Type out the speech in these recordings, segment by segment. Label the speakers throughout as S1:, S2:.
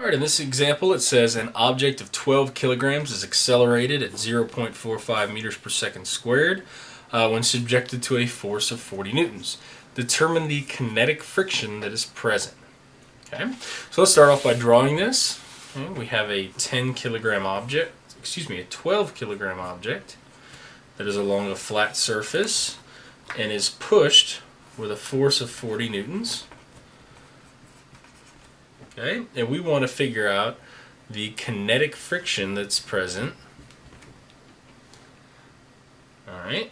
S1: Alright, in this example it says an object of 12 kilograms is accelerated at 0.45 meters per second squared when subjected to a force of 40 newtons. Determine the kinetic friction that is present. Okay, so let's start off by drawing this. Okay, we have a 12 kilogram object that is along a flat surface and is pushed with a force of 40 newtons. Okay, and we want to figure out the kinetic friction that's present. Alright,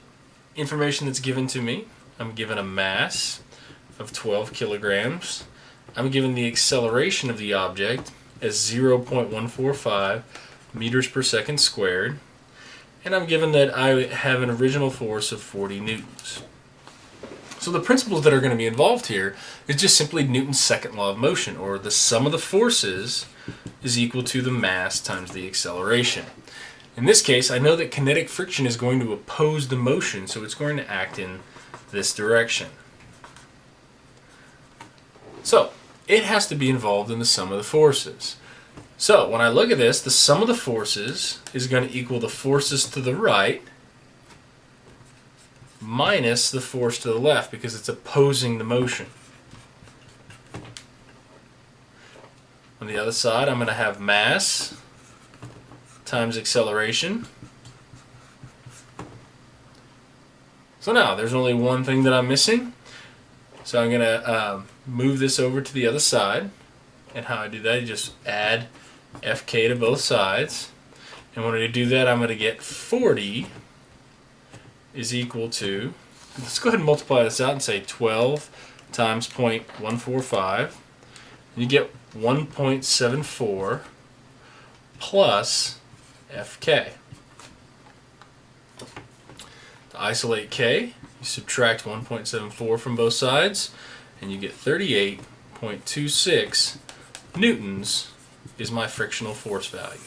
S1: information that's given to me. I'm given a mass of 12 kilograms. I'm given the acceleration of the object as 0.145 meters per second squared. And I'm given that I have an original force of 40 newtons. So the principles that are going to be involved here is just simply Newton's second law of motion, or the sum of the forces is equal to the mass times the acceleration. In this case, I know that kinetic friction is going to oppose the motion, so it's going to act in this direction. So it has to be involved in the sum of the forces. So when I look at this, the sum of the forces is going to equal the forces to the right minus the force to the left, because it's opposing the motion. On the other side, I'm going to have mass times acceleration. So now there's only one thing that I'm missing. So I'm going to move this over to the other side. And how I do that, I just add Fk to both sides. And when I do that, I'm going to get 40 is equal to, let's go ahead and multiply this out and say 12 times 0.145. And you get 1.74 plus Fk. To isolate K, you subtract 1.74 from both sides, and you get 38.26 newtons is my frictional force value.